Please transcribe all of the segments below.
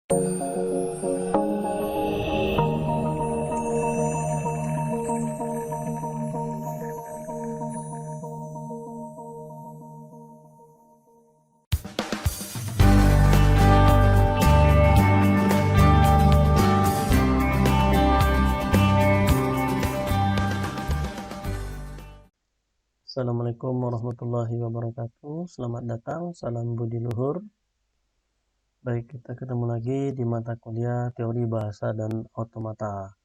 Assalamualaikum warahmatullahi wabarakatuh. Selamat datang, salam budi luhur. Baik, kita ketemu lagi di mata kuliah teori bahasa dan otomata.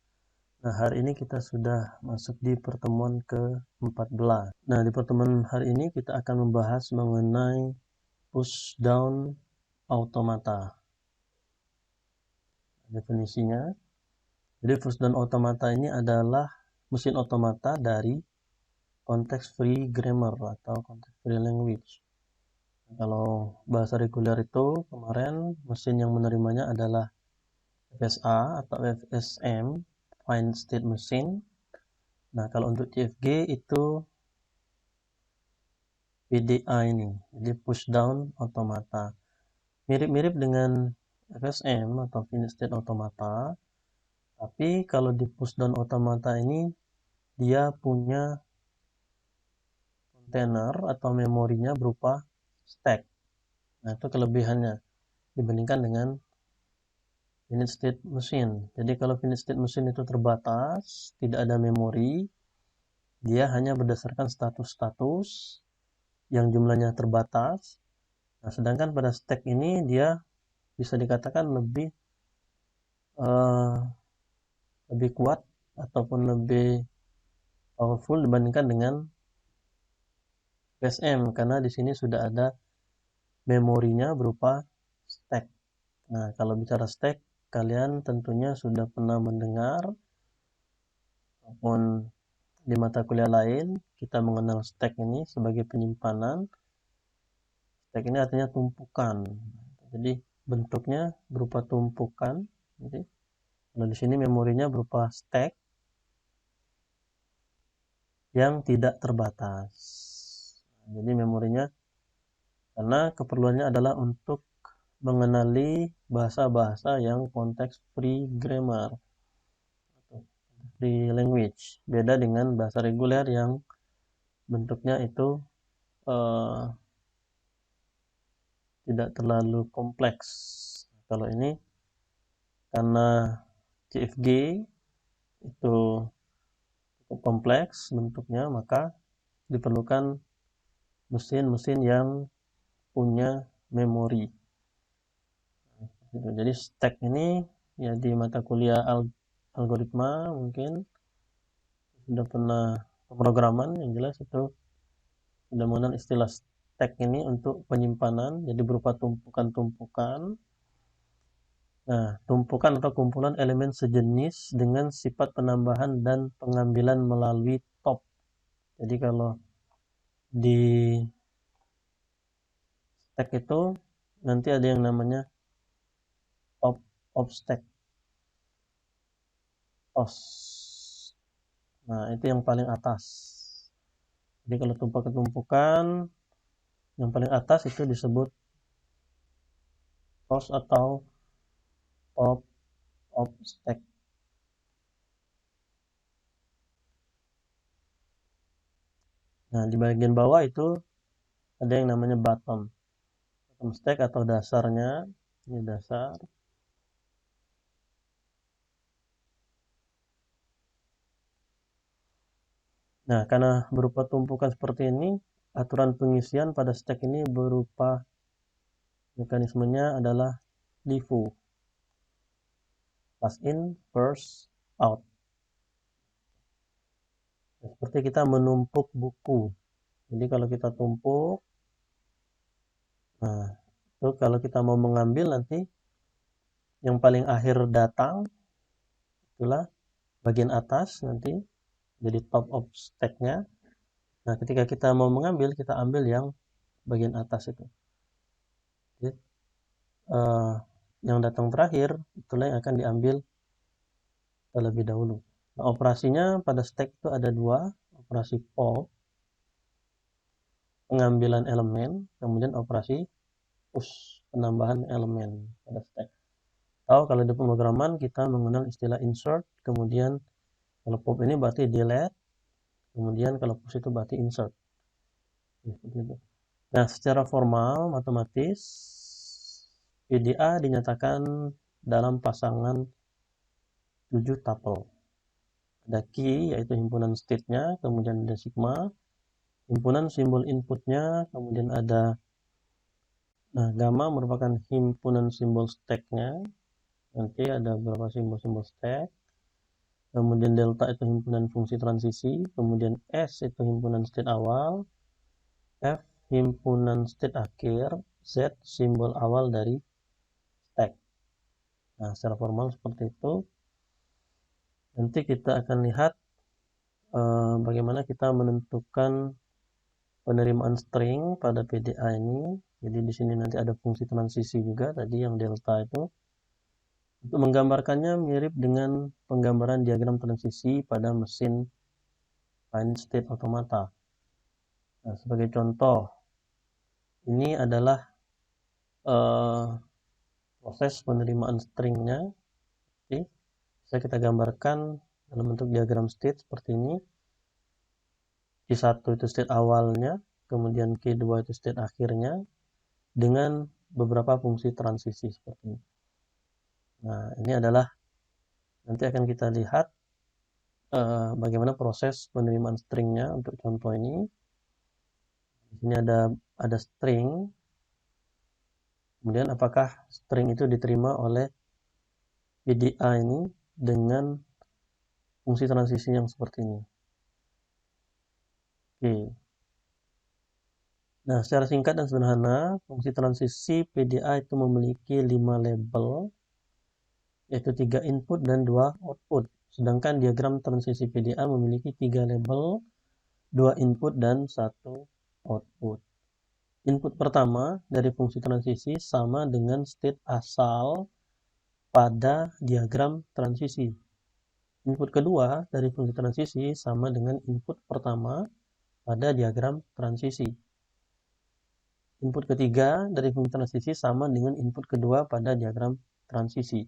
Nah, hari ini kita sudah masuk di pertemuan ke-14. Nah, di pertemuan hari ini kita akan membahas mengenai push down automata. Definisinya, jadi push down automata ini adalah mesin otomata dari context free grammar atau context free language. Kalau bahasa reguler itu kemarin mesin yang menerimanya adalah FSA atau FSM, Find State Machine. Nah, kalau untuk CFG itu PDA ini, jadi push down automata. Mirip-mirip dengan FSM atau Find State Automata, tapi kalau di push down automata ini dia punya kontainer atau memorinya berupa stack. Nah, itu kelebihannya dibandingkan dengan finite state machine. Jadi kalau finite state machine itu terbatas, tidak ada memori, dia hanya berdasarkan status-status yang jumlahnya terbatas. Nah, sedangkan pada stack ini dia bisa dikatakan lebih kuat ataupun lebih powerful dibandingkan dengan PSM karena di sini sudah ada memorinya berupa stack. Nah, kalau bicara stack, kalian tentunya sudah pernah mendengar maupun di mata kuliah lain kita mengenal stack ini sebagai penyimpanan. Stack ini artinya tumpukan. Jadi bentuknya berupa tumpukan. Jadi kalau di sini memorinya berupa stack yang tidak terbatas. Jadi memorinya karena keperluannya adalah untuk mengenali bahasa-bahasa yang konteks free grammar atau free language. Beda dengan bahasa reguler yang bentuknya itu tidak terlalu kompleks. Kalau ini karena CFG itu cukup kompleks bentuknya, maka diperlukan mesin-mesin yang punya memori. Jadi stack ini ya di mata kuliah algoritma mungkin sudah pernah pemrograman, yang jelas itu sudah mengenal istilah stack ini untuk penyimpanan, jadi berupa tumpukan-tumpukan. Nah, tumpukan atau kumpulan elemen sejenis dengan sifat penambahan dan pengambilan melalui top. Jadi kalau di stack itu nanti ada yang namanya top of stack. TOS. Nah, itu yang paling atas. Jadi kalau tumpukan yang paling atas itu disebut TOS atau top of stack. Nah, di bagian bawah itu ada yang namanya bottom stack atau dasarnya. Ini dasar. Nah, karena berupa tumpukan seperti ini, aturan pengisian pada stack ini berupa mekanismenya adalah LIFO. Last in, first out. Seperti kita menumpuk buku. Jadi kalau kita tumpuk, nah itu kalau kita mau mengambil nanti yang paling akhir datang itulah bagian atas nanti jadi top of stack-nya. Nah, ketika kita mau mengambil, kita ambil yang bagian atas itu. Jadi, yang datang terakhir itulah yang akan diambil terlebih dahulu. Nah, operasinya pada stack itu ada dua, operasi pop, pengambilan elemen, kemudian operasi push, penambahan elemen pada stack. Atau kalau di pemrograman kita menggunakan istilah insert, kemudian kalau pop ini berarti delete, kemudian kalau push itu berarti insert. Nah, secara formal matematis PDA dinyatakan dalam pasangan 7 tuple. Ada key yaitu himpunan state-nya, kemudian ada sigma, himpunan simbol inputnya, kemudian ada gamma merupakan himpunan simbol stack-nya. Nanti ada beberapa simbol-simbol stack. Kemudian delta itu himpunan fungsi transisi, kemudian S itu himpunan state awal, F himpunan state akhir, Z simbol awal dari stack. Nah, secara formal seperti itu. Nanti kita akan lihat bagaimana kita menentukan penerimaan string pada PDA ini. Jadi di sini nanti ada fungsi transisi juga tadi yang delta itu. Untuk menggambarkannya mirip dengan penggambaran diagram transisi pada mesin finite state automata. Nah, sebagai contoh, ini adalah proses penerimaan stringnya. Oke, bisa kita gambarkan dalam bentuk diagram state seperti ini. Q1 itu state awalnya, kemudian Q2 itu state akhirnya, dengan beberapa fungsi transisi seperti ini. Nah, ini adalah nanti akan kita lihat bagaimana proses penerimaan stringnya untuk contoh ini. Di sini ada string, kemudian apakah string itu diterima oleh PDA ini dengan fungsi transisi yang seperti ini. Oke. Nah, secara singkat dan sederhana, fungsi transisi PDA itu memiliki 5 label, yaitu 3 input dan 2 output. Sedangkan diagram transisi PDA memiliki 3 label, 2 input dan 1 output. Input pertama dari fungsi transisi sama dengan state asal pada diagram transisi. Input kedua dari fungsi transisi sama dengan input pertama pada diagram transisi. Input ketiga dari fungsi transisi sama dengan input kedua pada diagram transisi.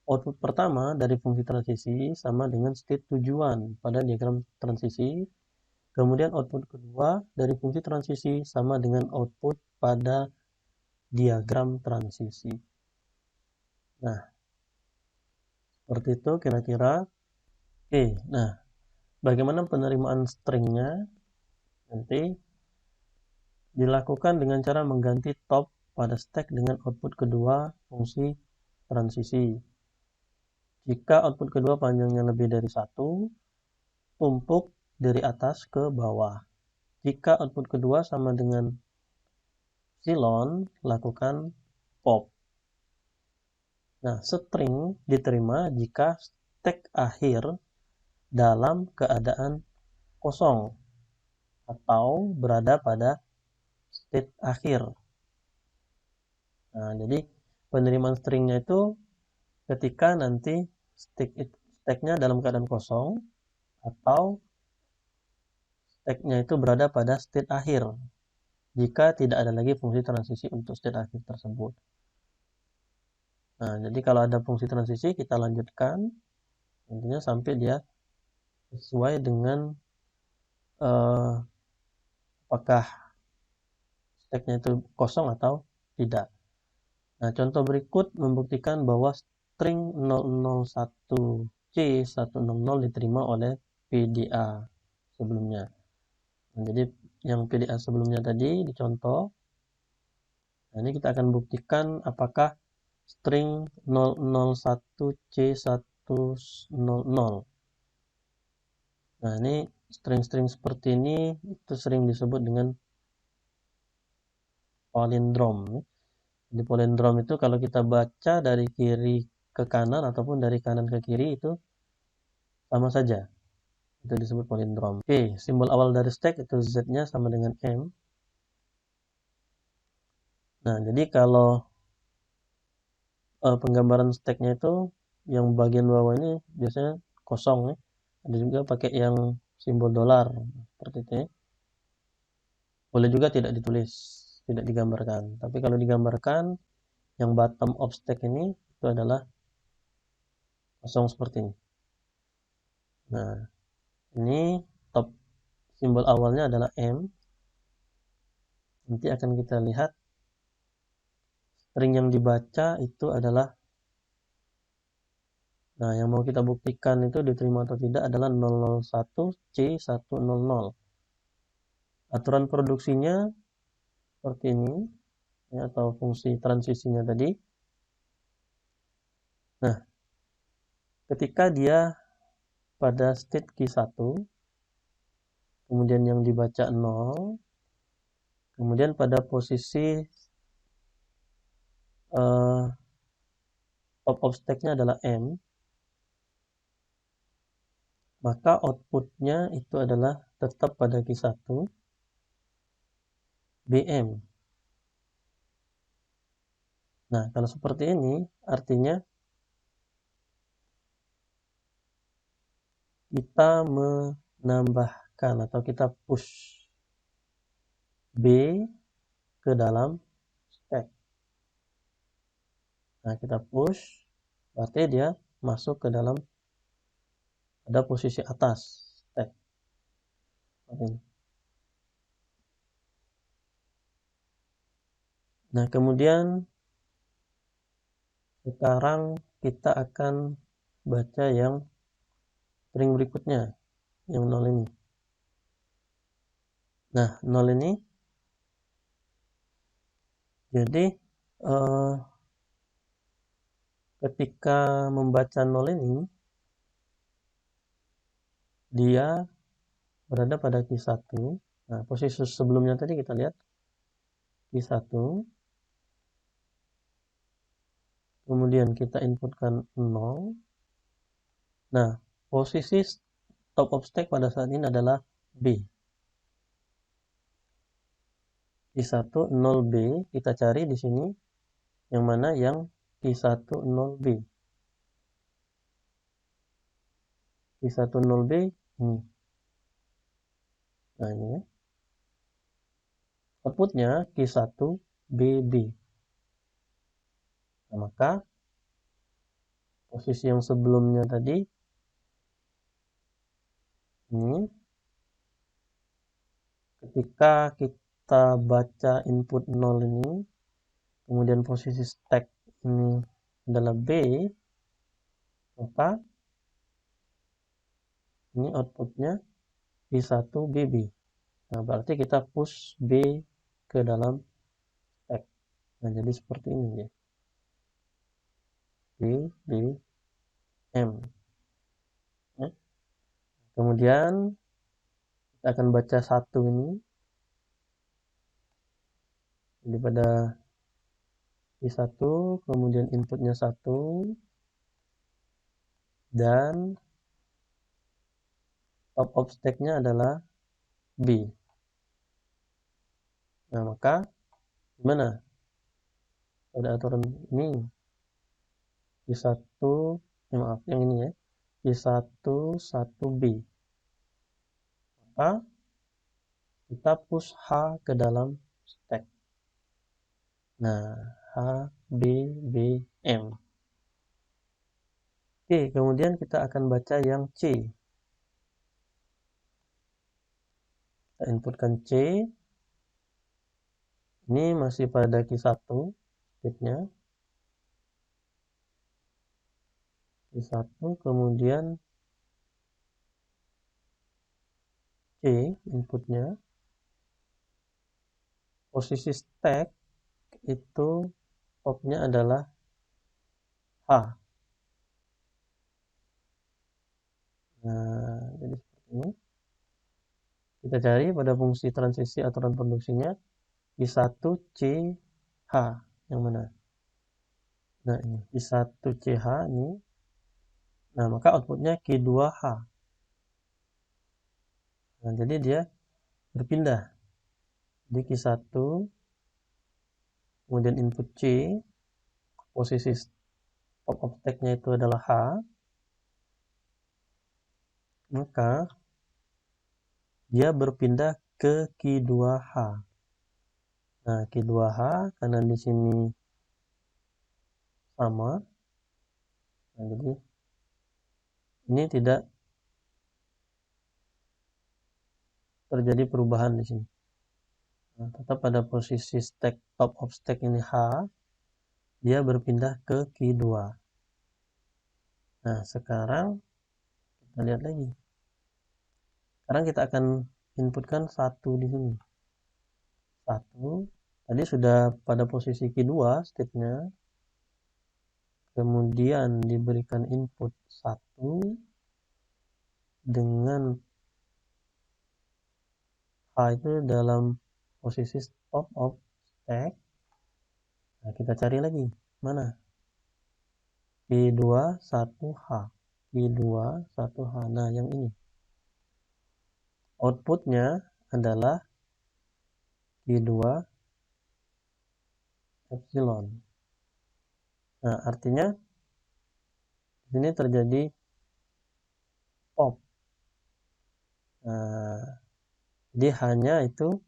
Output pertama dari fungsi transisi sama dengan state tujuan pada diagram transisi. Kemudian output kedua dari fungsi transisi sama dengan output pada diagram transisi. Nah, seperti itu kira-kira. Oke, nah bagaimana penerimaan stringnya? Nanti dilakukan dengan cara mengganti top pada stack dengan output kedua fungsi transisi. Jika output kedua panjangnya lebih dari 1, tumpuk dari atas ke bawah. Jika output kedua sama dengan epsilon, lakukan pop. Nah, string diterima jika stack akhir dalam keadaan kosong atau berada pada state akhir. Nah, jadi penerimaan stringnya itu ketika nanti stacknya dalam keadaan kosong atau stacknya itu berada pada state akhir jika tidak ada lagi fungsi transisi untuk state akhir tersebut. Nah, jadi kalau ada fungsi transisi kita lanjutkan intinya sampai dia sesuai dengan apakah stacknya itu kosong atau tidak. Nah, contoh berikut membuktikan bahwa string 001C100 diterima oleh PDA sebelumnya. Nah, jadi yang PDA sebelumnya tadi dicontoh. Nah, ini kita akan buktikan apakah string 001C100. Nah, ini string-string seperti ini itu sering disebut dengan palindrom. Di palindrom itu kalau kita baca dari kiri ke kanan ataupun dari kanan ke kiri itu sama saja. Itu disebut palindrom. Oke, simbol awal dari stack itu Z-nya sama dengan M. Nah, jadi kalau penggambaran stacknya itu yang bagian bawah ini biasanya kosong ya. Ada juga pakai yang simbol dolar seperti itu ya. Boleh juga tidak ditulis, tidak digambarkan. Tapi kalau digambarkan yang bottom of stack ini itu adalah kosong seperti ini. Nah, ini top simbol awalnya adalah M. Nanti akan kita lihat string yang dibaca itu adalah, nah yang mau kita buktikan itu diterima atau tidak adalah 001 C100. Aturan produksinya seperti ini, ya, atau fungsi transisinya tadi. Nah, ketika dia pada state key 1, kemudian yang dibaca 0, kemudian pada posisi top of stack-nya adalah M, maka outputnya itu adalah tetap pada key 1 BM. Nah, kalau seperti ini artinya kita menambahkan atau kita push B ke dalam stack. Nah, kita push, berarti dia masuk ke dalam pada posisi atas stack. Nah, kemudian sekarang kita akan baca yang string berikutnya, yang 0 ini. Nah, 0 ini jadi ketika membaca 0 ini, dia berada pada key 1. Nah, posisi sebelumnya tadi kita lihat key 1. Kemudian kita inputkan 0. Nah, posisi top of stack pada saat ini adalah B. Key 1 0B, kita cari di sini yang mana yang key 1 0B. Key 1 0B ini. Nah, ini ya. Outputnya key 1 BB. Nah, maka posisi yang sebelumnya tadi ini, ketika kita baca input 0 ini, kemudian posisi stack ini adalah B, maka ini outputnya B1 BB. Nah, berarti kita push B ke dalam stack. Nah, jadi seperti ini ya. B, B, M. Ya. Kemudian kita akan baca 1 ini. Jadi pada B1, kemudian inputnya 1, dan top of stack-nya adalah B. Nah, maka gimana? Pada aturan ini B1, maaf, yang ini ya. B1, 1B. Maka kita push H ke dalam stack. Nah, H, B, B, M. Oke, kemudian kita akan baca yang C. Kita inputkan C. Ini masih pada key 1 state-nya. Key 1, kemudian C inputnya. Posisi stack itu top-nya adalah H. Nah, jadi seperti ini. Kita cari pada fungsi transisi aturan produksinya I1 CH yang mana? Nah, ini I1 CH ini. Nah, maka outputnya Q2H. Nah, jadi dia berpindah di Q1, kemudian input C, posisi top of stack-nya itu adalah H, maka dia berpindah ke Q2H. Nah, Q2H karena di sini sama, nah, jadi ini tidak terjadi perubahan di sini. Nah, tetap pada posisi stack top of stack ini H, dia berpindah ke key 2. Nah, sekarang kita lihat lagi. Sekarang kita akan inputkan 1 di sini. 1 tadi sudah pada posisi key 2 state-nya. Kemudian diberikan input 1 dengan H itu dalam posisi top of stack. Nah, kita cari lagi. Mana? Q2 1H. Q2 1H. Nah, yang ini. Outputnya adalah Q2 epsilon. Nah, artinya di sini terjadi pop. Nah, jadi hanya itu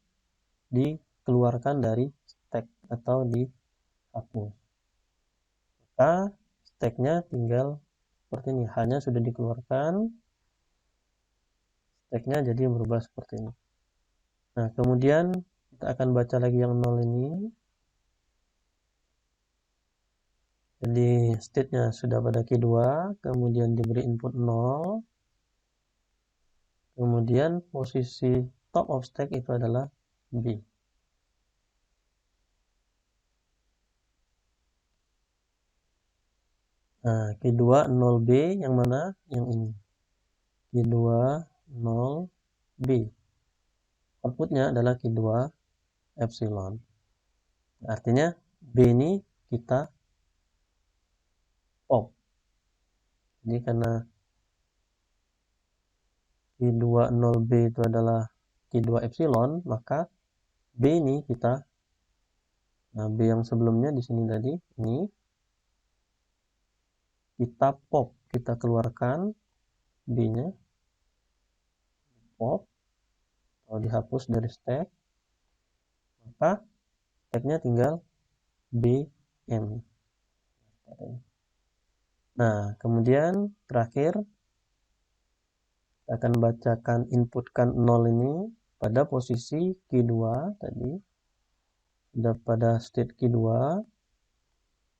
dikeluarkan dari stack atau dihapus. Maka stacknya tinggal seperti ini. Hanya sudah dikeluarkan, stacknya jadi berubah seperti ini. Nah, kemudian kita akan baca lagi yang 0 ini. Jadi state-nya sudah pada Q2, kemudian diberi input 0. Kemudian posisi top of stack itu adalah B. Nah, Q2 0B yang mana? Yang ini. Q2 0B. Outputnya adalah Q2 epsilon. Artinya B ini kita pop. Jadi karena Q2 0B itu adalah Q2 epsilon, maka B ini kita, nah B yang sebelumnya di sini tadi, ini kita pop, kita keluarkan B-nya, pop, atau dihapus dari stack, maka stacknya tinggal BM. Nah, kemudian terakhir kita akan bacakan inputkan 0 ini pada posisi Q2 tadi, sudah pada state Q2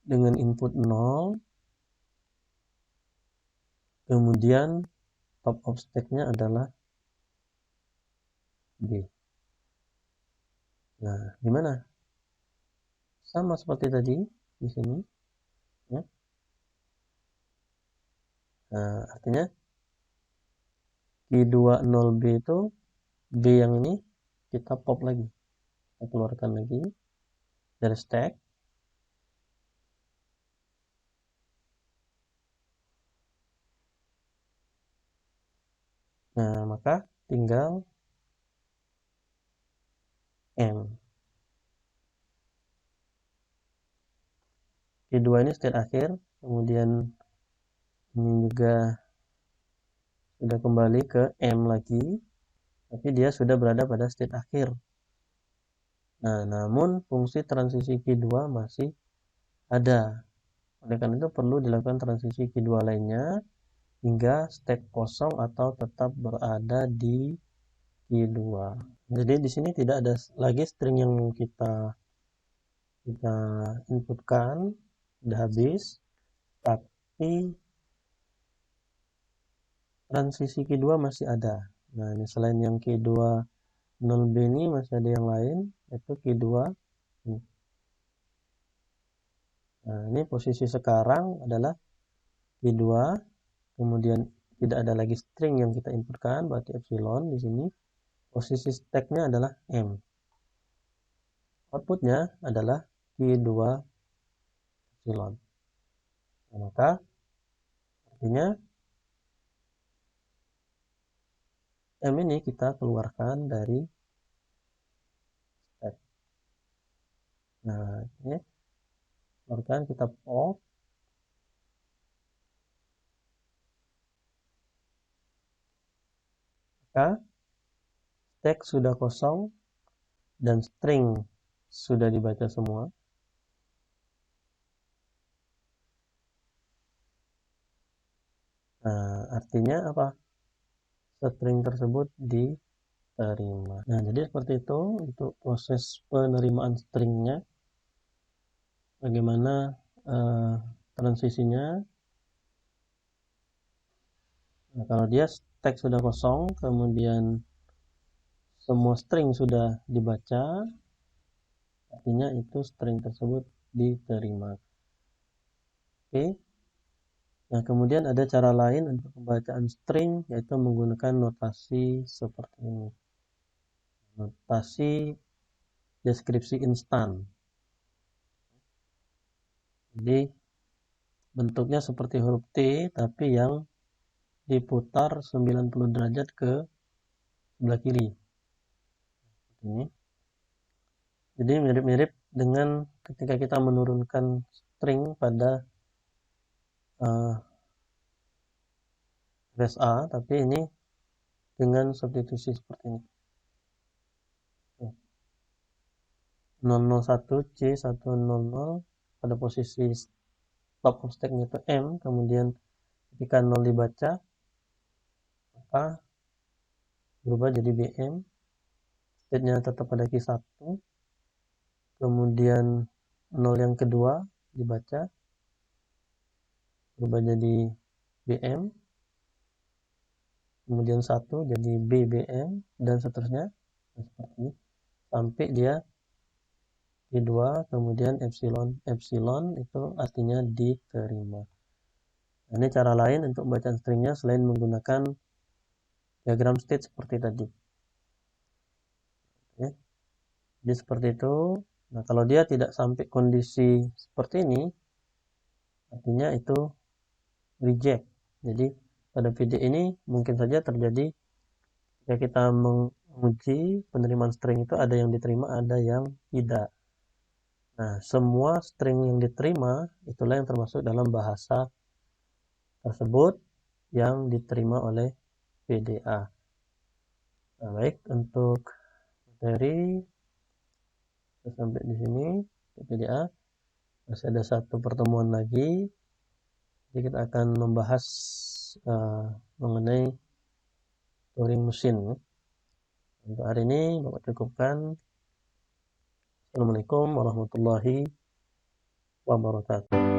dengan input 0. Kemudian top of stack-nya adalah B. Nah, gimana? Sama seperti tadi di sini, ya. Nah, artinya Q20B itu B yang ini kita pop lagi, kita keluarkan lagi dari stack. Nah, maka tinggal M. Q2 ini state akhir, kemudian ini juga sudah kembali ke M lagi, tapi dia sudah berada pada state akhir. Nah, namun fungsi transisi Q2 masih ada. Oleh karena itu perlu dilakukan transisi Q2 lainnya hingga stack kosong atau tetap berada di Q2. Jadi di sini tidak ada lagi string yang kita inputkan, sudah habis, tapi transisi Q2 masih ada. Nah, ini selain yang Q2 0B ini masih ada yang lain, yaitu Q2. Nah, ini posisi sekarang adalah Q2, kemudian tidak ada lagi string yang kita inputkan, berarti epsilon di sini. Posisi stacknya adalah M. Outputnya adalah Q2 epsilon. Nah, maka artinya M ini kita keluarkan dari stack. Nah, ini keluarkan, kita pop. Maka stack sudah kosong dan string sudah dibaca semua. Nah, artinya apa? String tersebut diterima. Nah, jadi seperti itu untuk proses penerimaan stringnya. Bagaimana transisinya. Nah, kalau dia teks sudah kosong, kemudian semua string sudah dibaca, artinya itu string tersebut diterima. Oke. Nah, kemudian ada cara lain untuk pembacaan string, yaitu menggunakan notasi seperti ini. Notasi deskripsi instan. Jadi, bentuknya seperti huruf T, tapi yang diputar 90 derajat ke sebelah kiri. Ini. Jadi mirip-mirip dengan ketika kita menurunkan string pada base A, tapi ini dengan substitusi seperti ini. 001 C100 pada posisi top of stack-nya itu M, kemudian ketika 0 dibaca, maka berubah jadi BM, state-nya tetap pada Q1, kemudian 0 yang kedua dibaca, berubah jadi BM, kemudian 1 jadi BBM, dan seterusnya, seperti ini, sampai dia Q2, kemudian epsilon. Epsilon itu artinya diterima. Nah, ini cara lain untuk bacaan stringnya selain menggunakan diagram state seperti tadi. Ya. Jadi seperti itu. Nah, kalau dia tidak sampai kondisi seperti ini, artinya itu reject. Jadi pada video ini mungkin saja terjadi jika kita menguji penerimaan string itu ada yang diterima, ada yang tidak. Nah, semua string yang diterima itulah yang termasuk dalam bahasa tersebut yang diterima oleh PDA. Nah, baik, untuk materi sampai di sini PDA. Masih ada satu pertemuan lagi. Jadi kita akan membahas mengenai Turing mesin. Untuk hari ini Bapak cukupkan. Assalamualaikum warahmatullahi wabarakatuh.